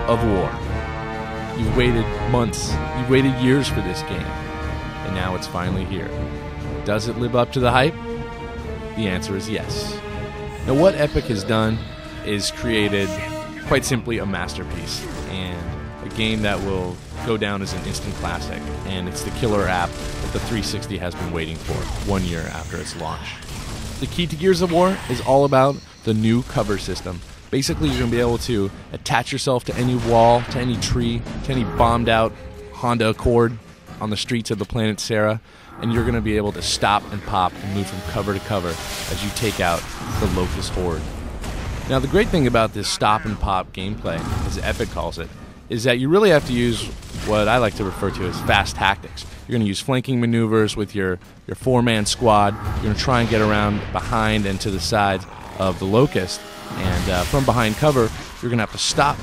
of War. You've waited months, you've waited years for this game, and now it's finally here. Does it live up to the hype? The answer is yes. Now, what Epic has done is created, quite simply, a masterpiece, and a game that will go down as an instant classic, and it's the killer app that the 360 has been waiting for 1 year after its launch. The key to Gears of War is all about the new cover system. Basically, you're going to be able to attach yourself to any wall, to any tree, to any bombed out Honda Accord on the streets of the planet Sera, and you're going to be able to stop and pop and move from cover to cover as you take out the Locust Horde. Now, the great thing about this stop and pop gameplay, as Epic calls it, is that you really have to use what I like to refer to as fast tactics. You're going to use flanking maneuvers with your four-man squad. You're going to try and get around behind and to the sides of the Locust, and from behind cover, you're going to have to stop,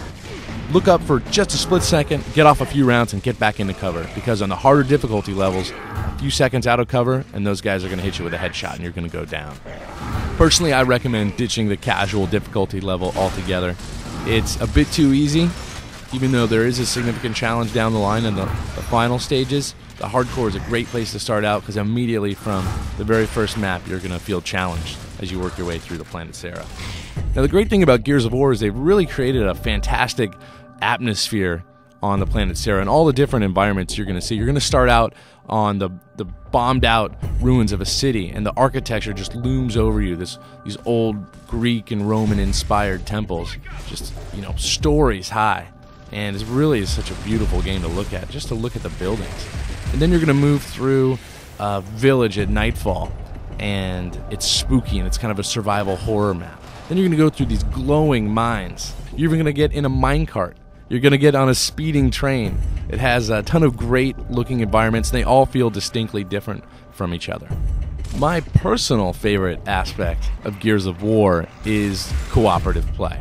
look up for just a split second, get off a few rounds, and get back into cover, because on the harder difficulty levels, a few seconds out of cover, and those guys are going to hit you with a headshot, and you're going to go down. Personally, I recommend ditching the casual difficulty level altogether. It's a bit too easy, even though there is a significant challenge down the line in the final stages. The hardcore is a great place to start out, because immediately from the very first map, you're going to feel challenged as you work your way through the planet Sera. Now, the great thing about Gears of War is they've really created a fantastic atmosphere on the planet Sera and all the different environments you're going to see. You're going to start out on the bombed out ruins of a city, and the architecture just looms over you. These old Greek and Roman inspired temples, just, stories high. And it really is such a beautiful game to look at, just to look at the buildings. And then you're going to move through a village at nightfall, and it's spooky, and it's kind of a survival horror map. Then you're going to go through these glowing mines. You're even going to get in a minecart. You're going to get on a speeding train. It has a ton of great-looking environments, and they all feel distinctly different from each other. My personal favorite aspect of Gears of War is cooperative play.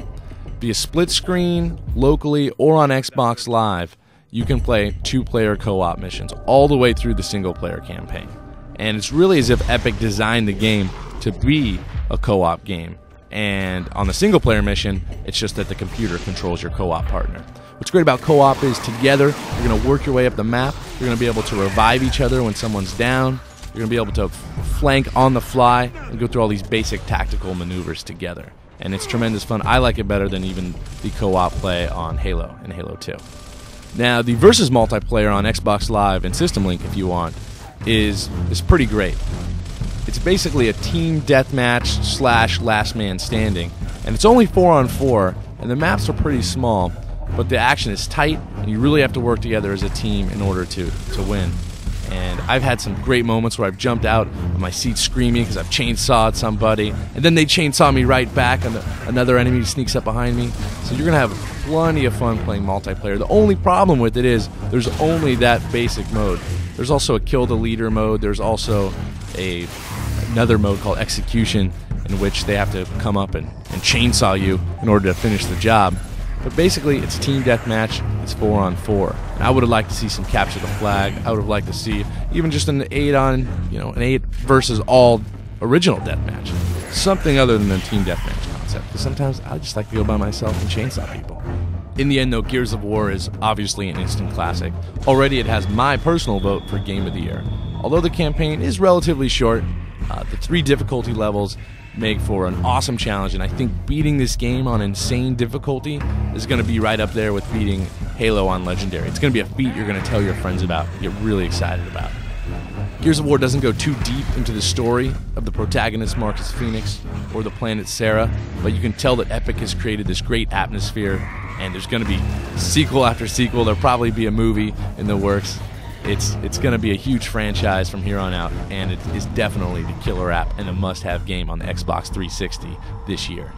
Via split screen, locally, or on Xbox Live, you can play two-player co-op missions all the way through the single-player campaign. And it's really as if Epic designed the game to be a co-op game. And on the single-player mission, it's just that the computer controls your co-op partner. What's great about co-op is together, you're going to work your way up the map. You're going to be able to revive each other when someone's down. You're going to be able to flank on the fly and go through all these basic tactical maneuvers together. And it's tremendous fun. I like it better than even the co-op play on Halo and Halo 2. Now, the versus multiplayer on Xbox Live and System Link, if you want, is pretty great. It's basically a team deathmatch / last man standing, and it's only 4-on-4, and the maps are pretty small, but the action is tight, and you really have to work together as a team in order to win. And I've had some great moments where I've jumped out of my seat screaming because I've chainsawed somebody, and then they chainsaw me right back, and another enemy sneaks up behind me. So you're going to have plenty of fun playing multiplayer. The only problem with it is there's only that basic mode. There's also a kill the leader mode. There's also another mode called execution, in which they have to come up and chainsaw you in order to finish the job. But basically, it's team deathmatch. It's 4-on-4. And I would have liked to see some capture the flag. I would have liked to see even just an 8 versus all original deathmatch. Something other than the team deathmatch concept. Because sometimes I just like to go by myself and chainsaw people. In the end, though, Gears of War is obviously an instant classic. Already, it has my personal vote for Game of the Year. Although the campaign is relatively short, the 3 difficulty levels make for an awesome challenge, and I think beating this game on insane difficulty is going to be right up there with beating Halo on Legendary. It's going to be a feat you're going to tell your friends about, get really excited about. Gears of War doesn't go too deep into the story of the protagonist Marcus Phoenix or the planet Sera, but you can tell that Epic has created this great atmosphere, and there's going to be sequel after sequel. There'll probably be a movie in the works. It's going to be a huge franchise from here on out, and it is definitely the killer app and a must-have game on the Xbox 360 this year.